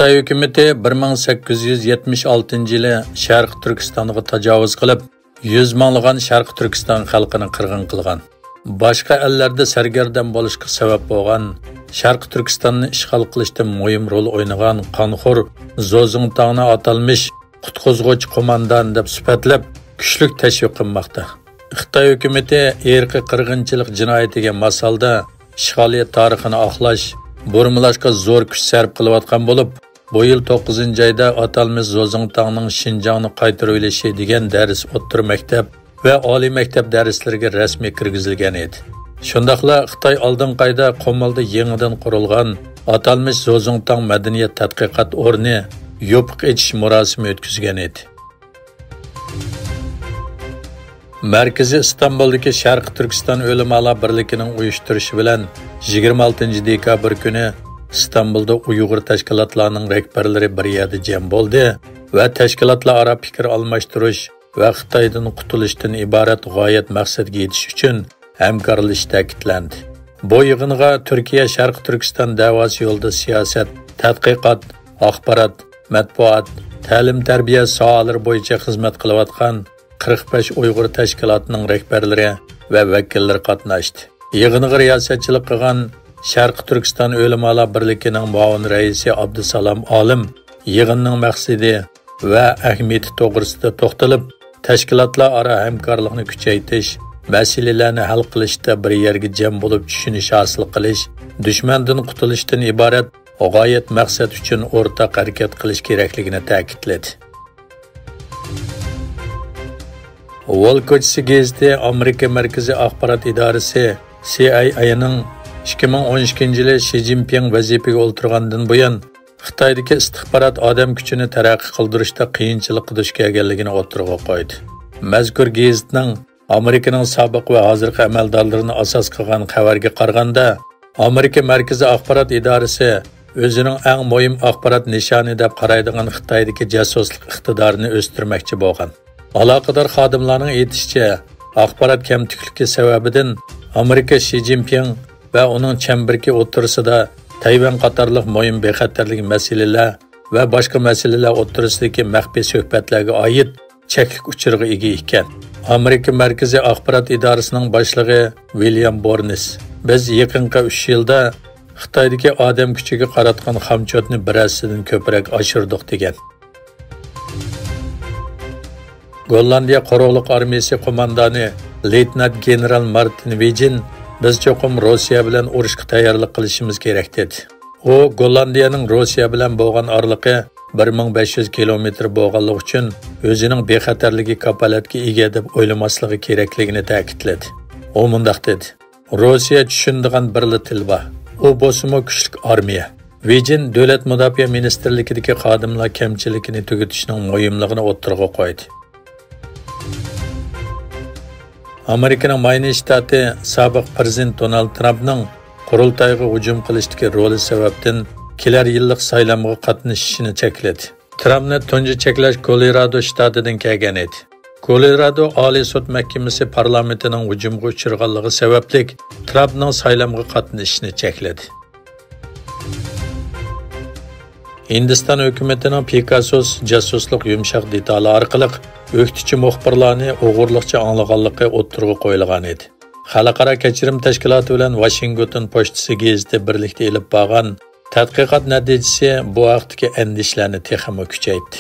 Xitoy hukumatı 1876 yili Sharq Turkistonga tajovuz qilib, 100 minglagan Sharq Turkiston xalqini qirg'in qilgan. Boshqa ellarda sargardon bo'lishga sabab bo'lgan, Sharq Turkistonni ishg'ol qilishda muhim rol o'ynagan qonxo'r Zozingtangni atalmish qutqizuvchi qo'mondan deb sifatlab, kuchli tashviq qilmoqda. Xitoy hukumatı irqiy qirg'inchilik jinoyatiga masalda ishg'oliyat tarixini oqlash, burmilashga zo'r kuch sarf qilayotgan bo'lib, bu yil 9-oyda atalmish Zozingtangning Xinjiangni qaytarib olishi degan dars o'ttir maktab va oliy maktab darslariga rasmiy kirgizilgan edi. Shundaqla Xitoy oldingi oyda Qo'molda yangidan qurilgan atalmish Zozingtang madaniyat tadqiqot o'rni yopiq etish murosimi o'tkazgan edi. Markaziy İstanbuldagi Sharq Turkiston o'limalar birligining uyushtirishi bilan 26 dekabr kuni İstanbulda Uyg'ur tashkilotlarining rahbarlari bir yerda jam bo'ldi va tashkilotlar aro fikr almashtirish va Xitoydan qutulishdan iborat g'oyat maqsadga yetish uchun hamkorlash ta'kidlandi. Bu yig'inga Turkiya Sharq Turkiston da'vosi yo'lida siyosat, tadqiqot, axborot, matbuot, ta'lim-tarbiya sohalari bo'yicha xizmat qilayotgan 45 Uyg'ur tashkilotining rahbarlari va vakillari qatnashdi. Yig'inga riyosatchilik qilgan Sharq Turkiston o'limalar birligining muavin raisi Abdusalom Olim yig'inning maqsadi va ahamiyati to'g'risida to'xtalib, tashkilotlar aro hamkorlikni kuchaytirish, masalalarni hal qilishda bir yerga jam bo'lib tushunish hosil qilish, dushmandan qutulishdan iborat g'oyat maqsad uchun o'rtaq harakat qilish kerakligini ta'kidladi. Volkochsi gazeti Amerika Markaziy axborot idorasi CIA'ning 2012-yili Xi Jinping vazifaga o'tirgandan buyon Xitoydagi istixborot odam kuchini taraqqiy qildirishda qiyinchilik duch kelganligini o'tirg'a qo'ydi. Mazkur gazetning Amerikaning sobiq va hozirgi amaldorlarini asos qilgan xabarga qaraganda, Amerika Markaziy axborot idorasi o'zining eng muhim axborot nishoni deb qaraydigan Xitoydagi jasuslik iqtidorini o'stirmoqchi bo'lgan. Aloqador xodimlarning aytishicha, axborot kamtikligi sababidan Amerika Xi Jinping va uning chambirki o'tirisida Tayvan qatorliq muhim bexatarlik masalalar va boshqa masalalar o'tirisidagi maxfiy suhbatlarga oid cheklik uchirga ega ekan. Amerika Markaziy axborot idorasining boshlig'i William Burns biz yaqinqi 3 yilda Xitoydagi odam kuchiga qaratgan xamchotni birasidan ko'proq oshirdik degan. Gollandiya Quruqlik armiyasi qo'mondoni Leytenant general Martin Vigin biz cho'qim Rossiya bilan urushga tayyorlik qilishimiz kerak dedi. U Gollandiyaning Rossiya bilan bo'lgan orliqi 1500 kilometr bo'lganligi uchun o'zining bexatarligi kapolatga ega deb o'ylamasligi kerakligini ta'kidladi. U mundaq dedi: Rossiya tushunadigan bir til bor. U bo'lsa kuchli armiya. Vigin davlat mudofaa ministrligidagi xodimlar kamchiligini tugatishning muhimligini o'tirg'a qo'ydi. Amerikaning Mayne shtati sobiq prezident Donald Trumpning qurultoyga hujum qilishdagi roli sababdan kelar yillik saylovga qatnashishini chekladi. Trumpni tunji cheklash Colorado shtatidan kelgan edi. Colorado Oliy sud mahkamasi parlamentining hujumga uchirganligi sababli Trumpning saylovga qatnashishini chekladi. Hindiston hukumatining Pegasus jasuslik yumshoq detali orqali o'qituvchi muxbirlarni o'g'irlikcha anglaganligi o'ttirg'a qo'yilgan edi. Xalqaro kechirim tashkiloti bilan Washington pochtasi gazeti birlikda elib borgan tadqiqot natijasi bu vaqtdagi andishlarni texmo kuchaytirdi.